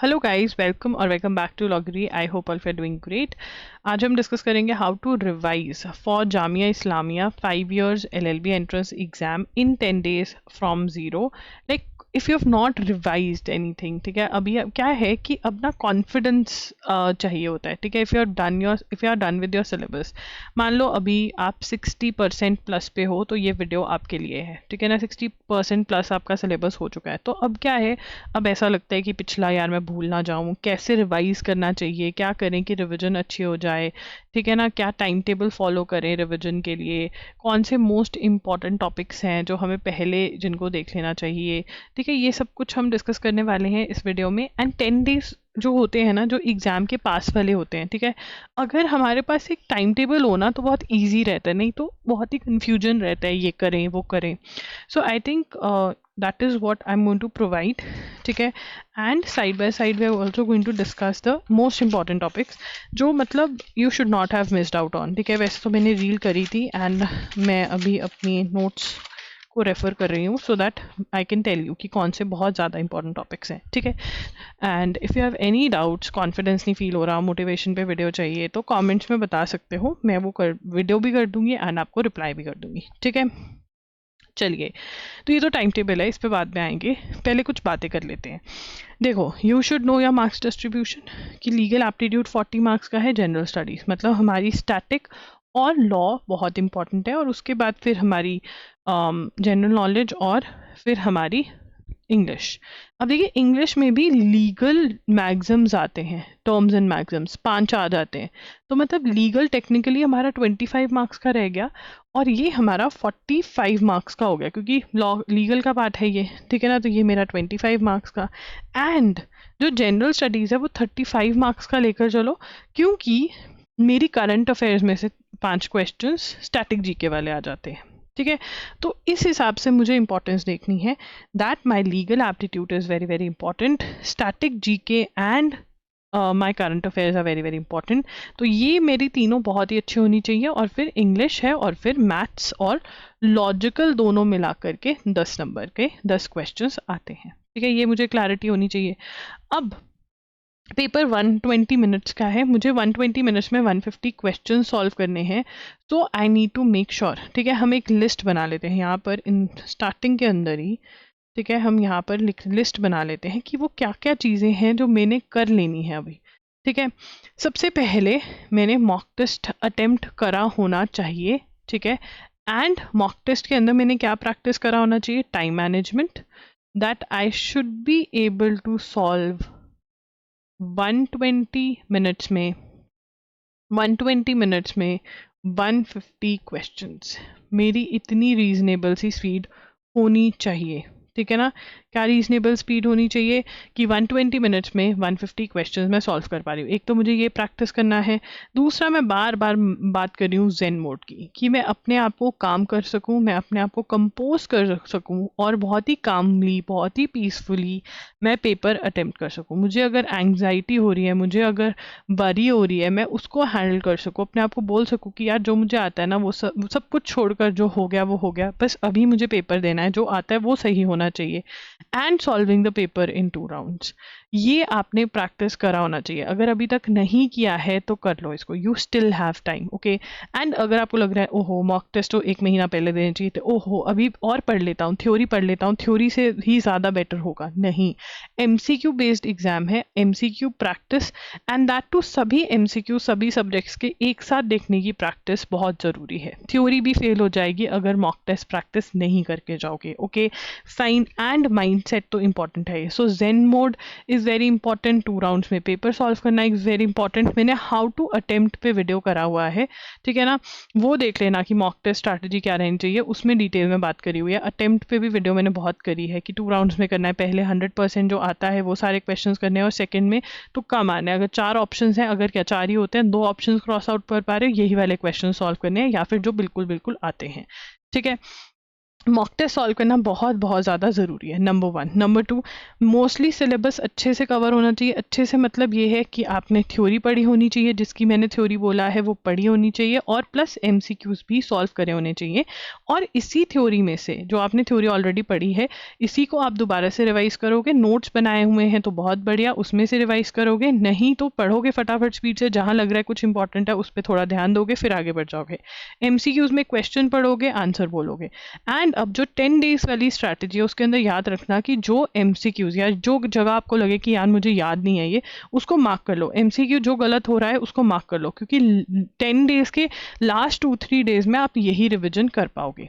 Hello guys, welcome और welcome back to लॉगरी। I hope all are doing great. आज हम डिस्कस करेंगे how to revise for Jamia Islamia 5 years LLB entrance exam in 10 days from zero. Like if you have not revised anything, ठीक है, अभी क्या है कि अब ना कॉन्फिडेंस चाहिए होता है, ठीक है। If you are done with your syllabus, मान लो अभी आप 60% प्लस पे हो, तो ये वीडियो आपके लिए है, ठीक है ना। 60% प्लस आपका सिलेबस हो चुका है, तो अब क्या है, अब ऐसा लगता है कि पिछला यार मैं भूल ना जाऊं, कैसे रिवाइज करना चाहिए, क्या करें कि रिवीजन अच्छी हो जाए, ठीक है ना। क्या टाइम टेबल फॉलो करें रिवीजन के लिए, कौन से मोस्ट इंपॉर्टेंट टॉपिक्स हैं जो हमें पहले जिनको देख लेना चाहिए, ठीक है। ये सब कुछ हम डिस्कस करने वाले हैं इस वीडियो में। एंड 10 days जो होते हैं ना, जो एग्ज़ाम के पास वाले होते हैं, ठीक है, अगर हमारे पास एक टाइम टेबल हो ना तो बहुत ईजी रहता है, नहीं तो बहुत ही कन्फ्यूजन रहता है, ये करें वो करें। So I think that is what I'm going to provide, ठीक है। And side by side we are also going to discuss the most important topics जो मतलब you should not have missed out on, ठीक है। वैसे तो मैंने reel करी थी एंड मैं अभी अपनी नोट्स को रेफर कर रही हूँ so that I can tell you कि कौन से बहुत ज़्यादा इंपॉर्टेंट टॉपिक्स हैं, ठीक है। And if you have any doubts, confidence नहीं फील हो रहा, मोटिवेशन पे वीडियो चाहिए, तो कमेंट्स में बता सकते हो, मैं वो वीडियो भी कर दूंगी एंड आपको रिप्लाई भी कर दूंगी, ठीक है। चलिए, तो ये तो टाइम टेबल है, इस पे बाद में आएंगे, पहले कुछ बातें कर लेते हैं। देखो, you should know your marks distribution कि लीगल एप्टीट्यूड 40 मार्क्स का है, जनरल स्टडीज़ मतलब हमारी स्टैटिक और लॉ बहुत इंपॉर्टेंट है, और उसके बाद फिर हमारी जनरल नॉलेज और फिर हमारी इंग्लिश। अब देखिए, इंग्लिश में भी लीगल मैग्जम्स आते हैं, टर्म्स एंड मैग्जम्स 5 आ जाते हैं, तो मतलब लीगल टेक्निकली हमारा 25 मार्क्स का रह गया, और ये हमारा 45 मार्क्स का हो गया, क्योंकि लॉ लीगल का पार्ट है ये, ठीक है ना। तो ये मेरा 25 मार्क्स का। एंड जो जनरल स्टडीज़ है वो 35 मार्क्स का लेकर चलो, क्योंकि मेरी करंट अफेयर्स में से 5 क्वेश्चंस स्टैटिक जीके वाले आ जाते हैं, ठीक है। तो इस हिसाब से मुझे इंपॉर्टेंस देखनी है that my legal aptitude is very very important, static GK and my current affairs are very very important. तो ये मेरी तीनों बहुत ही अच्छी होनी चाहिए, और फिर इंग्लिश है, और फिर मैथ्स और लॉजिकल दोनों मिला करके 10 नंबर के 10 क्वेश्चंस आते हैं, ठीक है। ये मुझे क्लैरिटी होनी चाहिए। अब पेपर 120 मिनट्स का है, मुझे 120 मिनट्स में 150 क्वेश्चन सॉल्व करने हैं, तो I need to make sure, ठीक है। हम एक लिस्ट बना लेते हैं यहाँ पर इन स्टार्टिंग के अंदर ही, ठीक है। हम यहाँ पर लिस्ट बना लेते हैं कि वो क्या क्या चीज़ें हैं जो मैंने कर लेनी है अभी, ठीक है। सबसे पहले मैंने मॉक टेस्ट अटेम्प्ट करा होना चाहिए, ठीक है। एंड मॉक टेस्ट के अंदर मैंने क्या प्रैक्टिस करा होना चाहिए, time management, that I should be able to solve 120 minutes में 150 क्वेश्चंस। मेरी इतनी रीजनेबल सी स्पीड होनी चाहिए, ठीक है ना। क्या रीजनेबल स्पीड होनी चाहिए कि 120 मिनट्स में 150 क्वेश्चंस मैं सॉल्व कर पा रही हूँ। एक तो मुझे ये प्रैक्टिस करना है, दूसरा मैं बार बार बात कर रही हूँ जेन मोड की, कि मैं अपने आप को काम कर सकूँ, मैं अपने आप को कंपोज कर सकूँ, और बहुत ही कामली, बहुत ही पीसफुली मैं पेपर अटेम्प्ट कर सकूँ। मुझे अगर एंग्जाइटी हो रही है, मुझे अगर वरी हो रही है, मैं उसको हैंडल कर सकूँ, अपने आप को बोल सकूँ कि यार जो मुझे आता है ना वो सब कुछ छोड़कर जो हो गया वो हो गया, बस अभी मुझे पेपर देना है, जो आता है वो सही होना चाहिए। And solving the paper in 2 rounds, ये आपने प्रैक्टिस करा होना चाहिए। अगर अभी तक नहीं किया है तो कर लो इसको, you still have time, okay. And अगर आपको लग रहा है ओहो मॉक टेस्ट तो 1 महीना पहले देना चाहिए, तो ओहो अभी और पढ़ लेता हूँ, थ्योरी पढ़ लेता हूँ, थ्योरी से ही ज़्यादा बेटर होगा, नहीं। MCQ बेस्ड एग्जाम है, MCQ practice, and that too सभी MCQ सभी सब्जेक्ट्स के एक साथ देखने की प्रैक्टिस बहुत ज़रूरी है। थ्योरी भी फेल हो जाएगी अगर मॉक टेस्ट प्रैक्टिस नहीं करके जाओगे, ओके फाइन। एंड माइंडसेट तो इंपॉर्टेंट है, so zen mode is very important. 2 rounds में पेपर सॉल्व करना इज़ वेरी इंपॉर्टेंट। मैंने हाउ टू अटेम्प्ट पे वीडियो करा हुआ है, ठीक है ना, वो देख लेना कि मॉक टेस्ट स्ट्रैटेजी क्या रहनी चाहिए, उसमें डिटेल में बात करी हुई है। अटेम्प्ट पे भी वीडियो मैंने बहुत करी है कि 2 राउंड्स में करना है, पहले 100% जो आता है वो सारे क्वेश्चंस करने हैं, और सेकंड में तुक्का मारना है। अगर 4 ऑप्शंस हैं, अगर क्या 4 ही होते हैं, 2 ऑप्शंस क्रॉस आउट कर पा रहे हो, यही वाले क्वेश्चन सॉल्व करने हैं, या फिर जो बिल्कुल बिल्कुल आते हैं, ठीक है। मॉक टेस्ट सॉल्व करना बहुत बहुत ज़्यादा ज़रूरी है, नंबर 1। नंबर 2, मोस्टली सिलेबस अच्छे से कवर होना चाहिए। अच्छे से मतलब ये है कि आपने थ्योरी पढ़ी होनी चाहिए, जिसकी मैंने थ्योरी बोला है वो पढ़ी होनी चाहिए, और प्लस एमसीक्यूज भी सॉल्व करे होने चाहिए। और इसी थ्योरी में से जो आपने थ्योरी ऑलरेडी पढ़ी है, इसी को आप दोबारा से रिवाइज करोगे। नोट्स बनाए हुए हैं तो बहुत बढ़िया, उसमें से रिवाइज करोगे, नहीं तो पढ़ोगे फटाफट स्पीड से, जहाँ लग रहा है कुछ इंपॉर्टेंट है उस पर थोड़ा ध्यान दोगे, फिर आगे बढ़ जाओगे। एमसीक्यूज में क्वेश्चन पढ़ोगे, आंसर बोलोगे। एंड अब जो 10 डेज वाली स्ट्रैटेजी है उसके अंदर याद रखना कि जो एमसीक्यूज या जो जगह आपको लगे कि यार मुझे याद नहीं है ये, उसको मार्क कर लो। एमसीक्यू जो गलत हो रहा है उसको मार्क कर लो, क्योंकि 10 डेज के लास्ट 2-3 डेज में आप यही रिविजन कर पाओगे।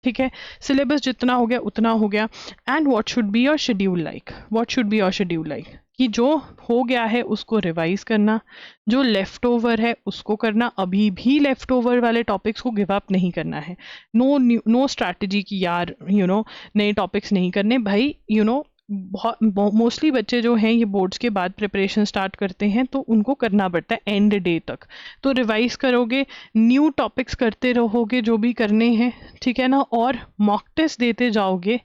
ठीक है, सिलेबस जितना हो गया उतना हो गया। And what should be your schedule like, what should be your schedule like, कि जो हो गया है उसको रिवाइज करना, जो लेफ्ट ओवर है उसको करना। अभी भी लेफ्ट ओवर वाले टॉपिक्स को गिव अप नहीं करना है। नो स्ट्रैटेजी की यार नए टॉपिक्स नहीं करने भाई। बहुत मोस्टली बच्चे जो हैं ये बोर्ड्स के बाद प्रिपरेशन स्टार्ट करते हैं, तो उनको करना पड़ता है एंड डे तक। तो रिवाइज करोगे, न्यू टॉपिक्स करते रहोगे जो भी करने हैं, ठीक है ना, और मॉक टेस्ट देते जाओगे,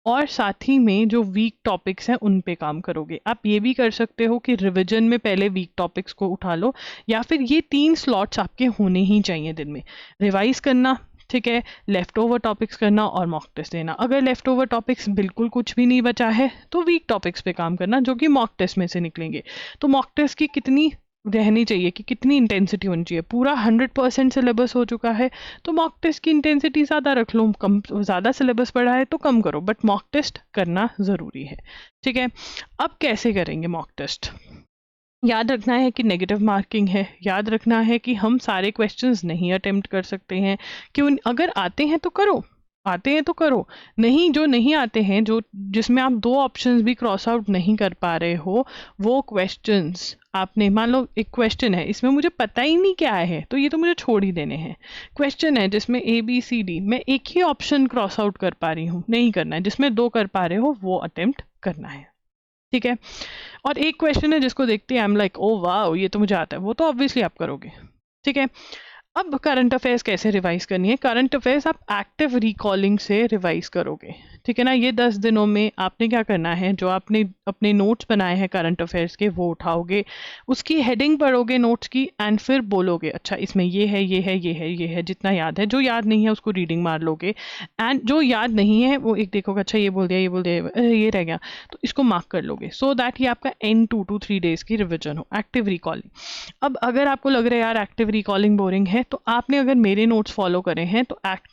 और साथ ही में जो वीक टॉपिक्स हैं उन पे काम करोगे। आप ये भी कर सकते हो कि रिवीजन में पहले वीक टॉपिक्स को उठा लो, या फिर ये 3 स्लॉट्स आपके होने ही चाहिए दिन में। रिवाइज करना, ठीक है, लेफ्ट ओवर टॉपिक्स करना और मॉक टेस्ट देना। अगर लेफ्ट ओवर टॉपिक्स बिल्कुल कुछ भी नहीं बचा है तो वीक टॉपिक्स पे काम करना, जो कि मॉक टेस्ट में से निकलेंगे। तो मॉक टेस्ट की कितनी रहनी चाहिए, कि कितनी इंटेंसिटी होनी चाहिए। पूरा 100% सिलेबस हो चुका है तो मॉक टेस्ट की इंटेंसिटी ज़्यादा रख लो, कम ज़्यादा सिलेबस पढ़ा है तो कम करो, बट मॉक टेस्ट करना ज़रूरी है। ठीक है, अब कैसे करेंगे मॉक टेस्ट? याद रखना है कि नेगेटिव मार्किंग है, याद रखना है कि हम सारे क्वेश्चंस नहीं अटेम्प्ट कर सकते हैं, कि अगर आते हैं तो करो, आते हैं तो करो, नहीं जो नहीं आते हैं, जो जिसमें आप 2 ऑप्शंस भी क्रॉस आउट नहीं कर पा रहे हो, वो क्वेश्चंस आपने, मान लो एक क्वेश्चन है इसमें मुझे पता ही नहीं क्या है, तो ये तो मुझे छोड़ ही देने हैं। क्वेश्चन है जिसमें ABCD, मैं एक ही ऑप्शन क्रॉस आउट कर पा रही हूँ, नहीं करना है। जिसमें 2 कर पा रहे हो वो अटेम्प्ट करना है। ठीक है, और एक क्वेश्चन है जिसको देखते हैं आई एम लाइक ओ वाह ये तो मुझे आता है, वो तो ऑब्वियसली आप करोगे। ठीक है, अब करंट अफेयर्स कैसे रिवाइज करनी है? करंट अफेयर्स आप एक्टिव रिकॉलिंग से रिवाइज करोगे। ठीक है ना, ये 10 दिनों में आपने क्या करना है, जो आपने अपने नोट्स बनाए हैं करंट अफेयर्स के वो उठाओगे, उसकी हेडिंग पढ़ोगे नोट्स की, एंड फिर बोलोगे अच्छा इसमें ये है ये है ये है ये है, जितना याद है। जो याद नहीं है उसको रीडिंग मार लोगे, एंड जो याद नहीं है वो एक देखोगे, अच्छा ये बोल दिया ये बोल दिया ये रह गया, तो इसको मार्क कर लोगे, सो दैट ये आपका एंड 2 to 3 डेज की रिविजन हो, एक्टिव रिकॉलिंग। अब अगर आपको लग रहा है यार एक्टिव रिकॉलिंग बोरिंग है, तो आपने अगर मेरे नोट्स फॉलो करे हैं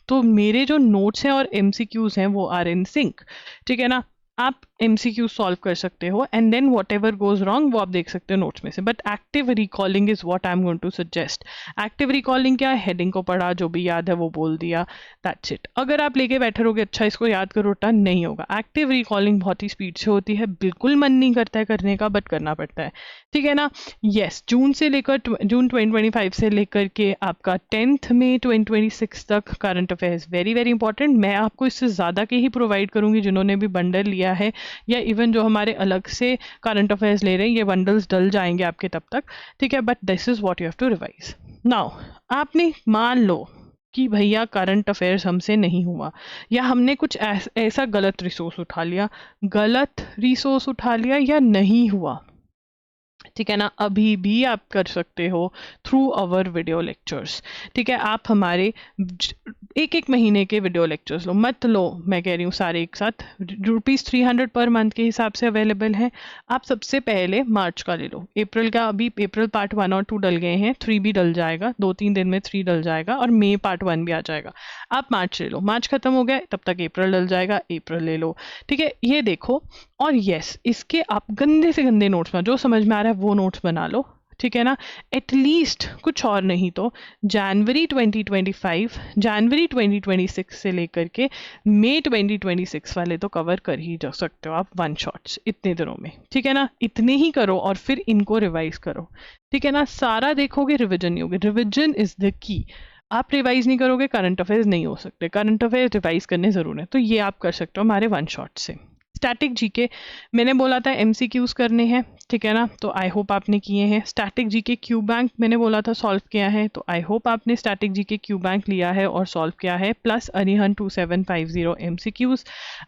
तो मेरे जो नोट्स हैं और एमसीक्यूज हैं वो आर इन सिंक। ठीक है ना, आप एमसीक्यू सॉल्व कर सकते हो, and then whatever goes wrong वो आप देख सकते हो नोट्स में से। But active recalling is what I am going to suggest. Active recalling क्या है? हेडिंग को पढ़ा, जो भी याद है वो बोल दिया, दैट्स इट। अगर आप लेके बैठे रहोगे अच्छा इसको याद करो टन, नहीं होगा। एक्टिव रिकॉलिंग बहुत ही स्पीड से होती है, बिल्कुल मन नहीं करता है करने का, बट करना पड़ता है। ठीक है ना, यस, जून 2025 से लेकर के आपका 10th मई 2026 तक current affairs very very important. मैं आपको इससे ज़्यादा के ही प्रोवाइड करूंगी जिन्होंने भी बंडल लिया है, या इवन जो हमारे अलग से करंट अफेयर्स ले रहे हैं, ये बंडल्स डल जाएंगे आपके तब तक। ठीक है, but this is what you have to revise now. आपने मान लो कि भैया करंट अफेयर्स हमसे नहीं हुआ, या हमने कुछ ऐसा गलत रिसोर्स उठा लिया या नहीं हुआ, ठीक है ना, अभी भी आप कर सकते हो थ्रू अवर वीडियो लेक्चर्स। ठीक है, आप हमारे 1-1 महीने के वीडियो लेक्चर्स लो, मत लो मैं कह रही हूँ सारे एक साथ, ₹300 पर मंथ के हिसाब से अवेलेबल है। आप सबसे पहले मार्च का ले लो, अप्रैल का, अभी अप्रैल पार्ट 1 और 2 डल गए हैं, 3 भी डल जाएगा, 2-3 दिन में 3 डल जाएगा, और मई पार्ट 1 भी आ जाएगा। आप मार्च ले लो, मार्च खत्म हो गया तब तक अप्रैल डल जाएगा, अप्रैल ले लो। ठीक है, ये देखो, और यस इसके आप गंदे से गंदे नोट्स बना, जो समझ में आ रहा है वो नोट्स बना लो। ठीक है ना, एटलीस्ट कुछ और नहीं तो जनवरी 2026 से लेकर के मई 2026 वाले तो कवर कर ही जा सकते हो आप 1 शॉट्स इतने दिनों में। ठीक है ना, इतने ही करो और फिर इनको रिवाइज करो। ठीक है ना, सारा देखोगे रिविजन नहीं होगी, रिविजन इज द की। आप रिवाइज नहीं करोगे करंट अफेयर्स नहीं हो सकते, करंट अफेयर्स रिवाइज करने जरूर है, तो ये आप कर सकते हो हमारे 1 शॉट से। स्टैटिक जीके मैंने बोला था एमसीक्यूज करने हैं, ठीक है ना, तो आई होप आपने किए हैं। स्टैटिक जीके क्यू बैंक मैंने बोला था सॉल्व किया है, तो आई होप आपने स्टैटिक जीके क्यू बैंक लिया है और सॉल्व किया है, plus Arihant 2750 MCQs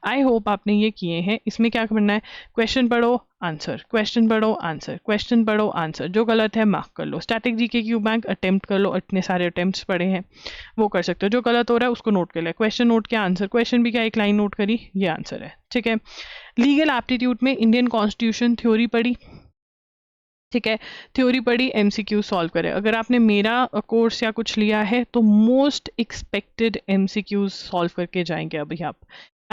I hope आपने ये किए हैं। इसमें क्या करना है, क्वेश्चन पढ़ो आंसर, क्वेश्चन पढ़ो आंसर, क्वेश्चन पढ़ो आंसर, जो गलत है मार्क कर लो। Static GK Q bank attempt कर लो, इतने सारे अटेम्प्ट्स पड़े हैं वो कर सकते हो। जो गलत हो रहा है उसको नोट कर ले, क्वेश्चन नोट किया आंसर, क्वेश्चन भी क्या एक लाइन नोट करी, ये आंसर है, ठीक है। लीगल एप्टीट्यूड में इंडियन कॉन्स्टिट्यूशन थ्योरी पढ़ी, ठीक है, थ्योरी पढ़ी, एमसीक्यू सॉल्व करें। अगर आपने मेरा कोर्स या कुछ लिया है तो मोस्ट एक्सपेक्टेड एमसीक्यूज सॉल्व करके जाएंगे अभी आप,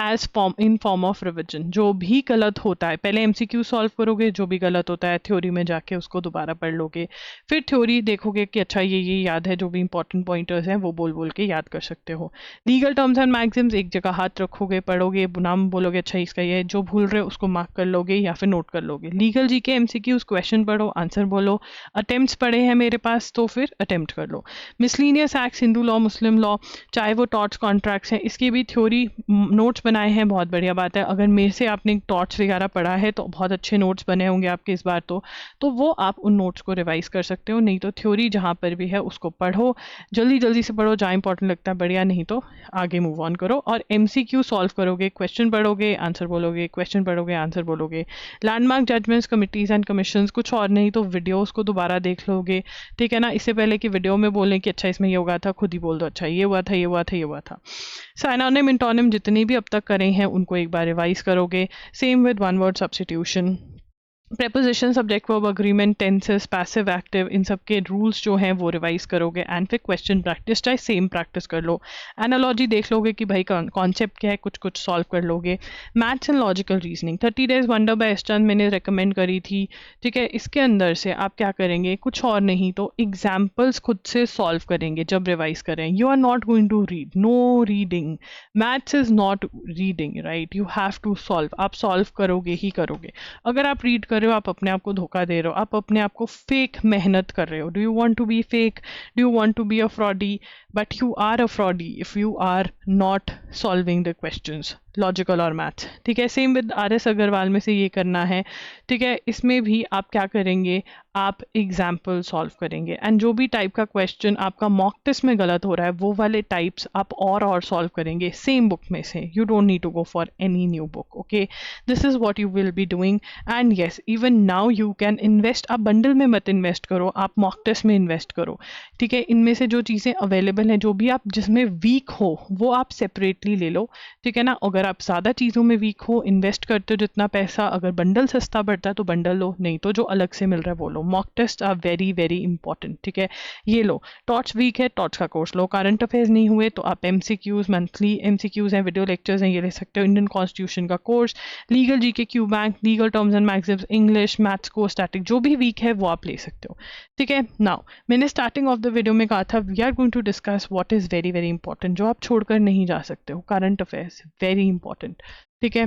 as form in form of revision. जो भी गलत होता है पहले एमसीक्यू सॉल्व करोगे, जो भी गलत होता है थ्योरी में जाके उसको दोबारा पढ़ लोगे, फिर थ्योरी देखोगे कि अच्छा ये याद है, जो भी इंपॉर्टेंट पॉइंटर्स हैं वो बोल बोल के याद कर सकते हो। लीगल टर्म्स एंड मैक्सिम्स एक जगह हाथ रखोगे, पढ़ोगे, नाम बोलोगे अच्छा इसका ये, जो भूल रहे हो उसको मार्क कर लोगे या फिर नोट कर लोगे। लीगल जीके एमसीक्यूज क्वेश्चन पढ़ो आंसर बोलो, अटेम्प्ट्स पढ़े हैं मेरे पास तो फिर अटेम्प्ट कर लो। Miscellaneous act, Hindu law, Muslim law, चाहे वो टॉर्च कॉन्ट्रैक्ट्स हैं, इसकी भी थ्योरी नोट्स बनाए हैं, बहुत बढ़िया बात है। अगर मेरे से आपने टॉर्च वगैरह पढ़ा है तो बहुत अच्छे नोट्स बने होंगे आपके इस बार तो वो आप उन नोट्स को रिवाइज कर सकते हो। नहीं तो थ्योरी जहाँ पर भी है उसको पढ़ो, जल्दी जल्दी से पढ़ो, जहाँ इंपॉर्टेंट लगता है बढ़िया, नहीं तो आगे मूव ऑन करो। और एमसीक्यू सॉल्व करोगे, क्वेश्चन पढ़ोगे आंसर बोलोगे, क्वेश्चन पढ़ोगे आंसर बोलोगे। Landmark judgments, committees and commissions, कुछ और नहीं तो वीडियोस को दोबारा देख लोगे, ठीक है ना, इससे पहले कि वीडियो में बोलें कि अच्छा इसमें ये होगा था, खुद ही बोल दो अच्छा ये हुआ था, ये हुआ था, ये हुआ था। साइनोनिम इंटोनिम जितने भी अब तक करे हैं उनको एक बार रिवाइज करोगे। Same with one word substitution, preposition, subject verb agreement, tenses, passive active, इन सब के रूल्स जो हैं वो रिवाइज करोगे। एंड फिर क्वेश्चन प्रैक्टिस चाहे सेम प्रैक्टिस कर लो, एनालॉजी देख लोगे कि भाई कॉन्सेप्ट क्या है, कुछ कुछ सॉल्व कर लोगे। Maths and logical reasoning, 30 days wonder by Eastern मैंने रिकमेंड करी थी, ठीक है। इसके अंदर से आप क्या करेंगे, कुछ और नहीं तो एग्जाम्पल्स खुद से सॉल्व करेंगे जब रिवाइज करें। You are not going to read, no reading, maths is not reading, right, you have to solve, आप सॉल्व करोगे ही करोगे। अगर आप रीड कर रहे हो आप अपने आप को धोखा दे रहे हो, आप अपने आप को फेक मेहनत कर रहे हो। Do you want to be fake, do you want to be a fraudy, but you are a fraudy if you are not solving the questions logical और मैथ्स, ठीक है। Same with RS. अग्रवाल में से ये करना है, ठीक है। इसमें भी आप क्या करेंगे, आप एग्जाम्पल सॉल्व करेंगे। एंड जो भी टाइप का क्वेश्चन आपका मॉक टेस्ट में गलत हो रहा है वो वाले टाइप्स आप और सॉल्व करेंगे सेम बुक में से। You don't need to go for any new book, okay, this is what you will be doing. And yes, even now you can invest, आप बंडल में मत इन्वेस्ट करो, आप मॉक टेस्ट में invest करो, ठीक है। इनमें से जो चीज़ें अवेलेबल हैं, जो भी आप जिसमें वीक हो वो आप सेपरेटली ले लो, ठीक है ना। अगर आप ज़्यादा चीज़ों में वीक हो, इन्वेस्ट करते हो जितना पैसा, अगर बंडल सस्ता पड़ता है तो बंडल लो, नहीं तो जो अलग से मिल रहा है वो लो। Mock test are very very important, ठीक है, ये लो। टॉर्च वीक है, टॉर्च का कोर्स लो। करंट अफेयर्स नहीं हुए तो आप एमसीक्यूज, मंथली एमसीक्यूज हैं, वीडियो लेक्चर्स हैं, ये ले सकते हो। इंडियन कॉन्स्टिट्यूशन का course, legal GK Q bank, legal terms and maxims, English, maths को, स्टैटिक, जो भी वीक है वो आप ले सकते हो, ठीक है। नाउ मैंने स्टार्टिंग ऑफ द वीडियो में कहा था we are going to discuss what is very very important, जो आप छोड़कर नहीं जा सकते हो। करंट अफेयर्स वेरी इंपॉर्टेंट, ठीक है।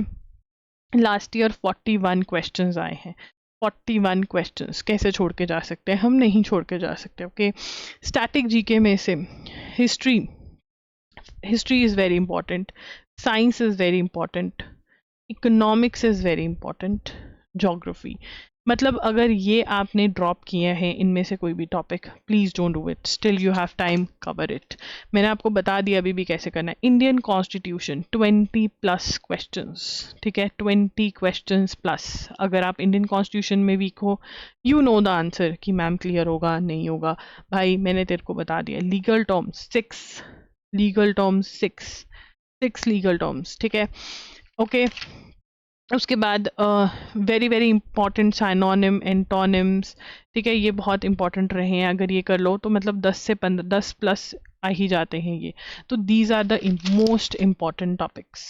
लास्ट ईयर 41 क्वेश्चंस आए हैं, 41 क्वेश्चंस कैसे छोड़ के जा सकते हैं, हम नहीं छोड़ के जा सकते, ओके। स्टैटिक जीके में से history, history is very important, science is very important, economics is very important, geography. मतलब अगर ये आपने ड्रॉप किए हैं इनमें से कोई भी topic, please don't do it, still you have time, cover it. मैंने आपको बता दिया अभी भी कैसे करना है। इंडियन कॉन्स्टिट्यूशन 20+ क्वेश्चंस, ठीक है, 20 क्वेश्चंस प्लस। अगर आप इंडियन कॉन्स्टिट्यूशन में वीक हो, यू नो द आंसर कि मैम क्लियर होगा नहीं होगा, भाई मैंने तेरे को बता दिया। Legal terms 6, legal terms 6 legal terms, ठीक है, ओके। उसके बाद very very important synonym, antonyms, ठीक है, ये बहुत इंपॉर्टेंट रहे हैं। अगर ये कर लो तो मतलब 10 से 15, 10+ आ ही जाते हैं ये। तो these are the most important topics,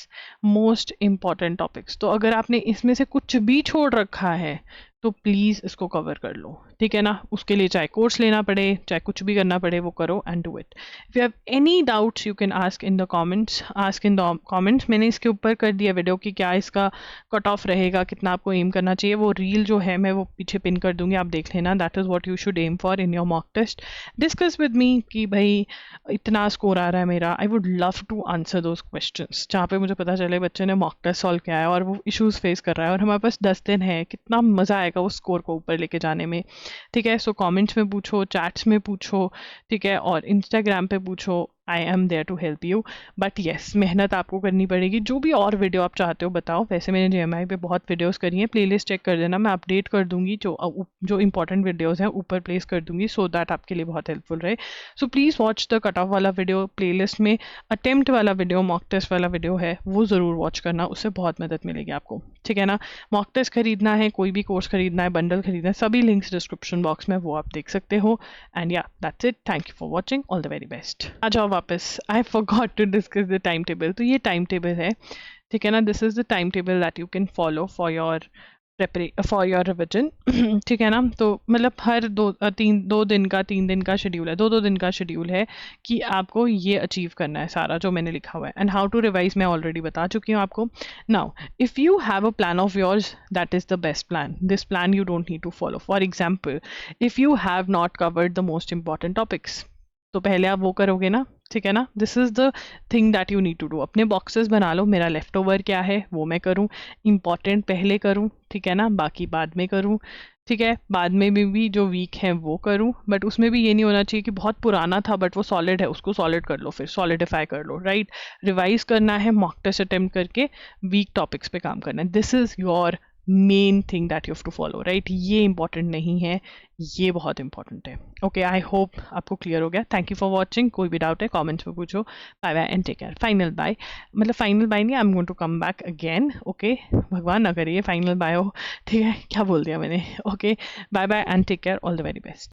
most important topics. तो अगर आपने इसमें से कुछ भी छोड़ रखा है, तो प्लीज़ इसको कवर कर लो, ठीक है ना। उसके लिए चाहे कोर्स लेना पड़े, चाहे कुछ भी करना पड़े, वो करो and do it. If you have any doubts you can ask in the comments, ask in the comments. मैंने इसके ऊपर कर दिया वीडियो कि क्या इसका कट ऑफ रहेगा, कितना आपको एम करना चाहिए। वो रील जो है मैं वो पीछे पिन कर दूंगी, आप देख लेना। That is what you should aim for in your mock test. Discuss with me कि भाई इतना स्कोर आ रहा है मेरा, I would love to answer those questions, जहाँ पे मुझे पता चले बच्चे ने मॉक टेस्ट सॉल्व किया है और वो इश्यूज फेस कर रहा है, और हमारे पास 10 दिन है, कितना मज़ा आएगा वो स्कोर को ऊपर लेके जाने में, ठीक है। सो कमेंट्स में पूछो, चैट्स में पूछो, ठीक है, और इंस्टाग्राम पे पूछो। I am there to help you, but yes मेहनत आपको करनी पड़ेगी। जो भी और वीडियो आप चाहते हो बताओ। वैसे मैंने JMI पे बहुत वीडियोस करी हैं, प्लेलिस्ट चेक कर देना, मैं अपडेट कर दूंगी। जो इंपॉर्टेंट वीडियोस हैं ऊपर प्लेस कर दूंगी, सो दैट आपके लिए बहुत हेल्पफुल रहे। So please watch the cut off वाला वीडियो। प्लेलिस्ट में अटेम्प्ट वाला वीडियो, मॉक टेस्ट वाला वीडियो है, वो ज़रूर वॉच करना, उससे बहुत मदद मिलेगी आपको, ठीक है ना। मॉक टेस्ट खरीदना है, कोई भी कोर्स खरीदना है, बंडल खरीदना है, सभी लिंक्स डिस्क्रिप्शन बॉक्स में, वो आप देख सकते हो। And yeah that's it, thank you for watching, all the very best. आ जाओ वापस, I forgot to discuss the time table. तो ये टाइम टेबल है, ठीक है ना। This is the time table that you can follow for your revision, ठीक है ना। तो मतलब हर 2 दिन का शेड्यूल है, 2 दिन का शेड्यूल है कि आपको ये अचीव करना है सारा जो मैंने लिखा हुआ है। एंड हाउ टू रिवाइज मैं ऑलरेडी बता चुकी हूँ आपको। Now if you have a plan of yours that is the best plan, this plan you don't need to follow. For example, if you have not covered the most important topics, तो पहले आप वो करोगे ना, ठीक है ना। This is the thing that you need to do. अपने बॉक्सेस बना लो, मेरा लेफ्ट ओवर क्या है वो मैं करूँ, इंपॉर्टेंट पहले करूँ, ठीक है ना, बाकी बाद में करूँ, ठीक है। बाद में भी जो वीक है वो करूँ, बट उसमें भी ये नहीं होना चाहिए कि बहुत पुराना था बट वो सॉलिड है, उसको सॉलिड कर लो, फिर सॉलिडिफाई कर लो, राइट। रिवाइज करना है, मॉक टेस्ट अटेम्प्ट करके वीक टॉपिक्स पे काम करना है। This is your main thing that you have to follow, right. ये इंपॉर्टेंट नहीं है, ये बहुत इंपॉर्टेंट है। ओके, आई होप आपको क्लियर हो गया। Thank you for watching. कोई भी डाउट है कमेंट्स में पूछो। Bye bye and take care. Final bye, मतलब फाइनल बाय नहीं, I am going to come back again. Okay, भगवान ना करिए फाइनल बाय हो, ठीक है, क्या बोल दिया मैंने। Okay, bye bye and take care, all the very best.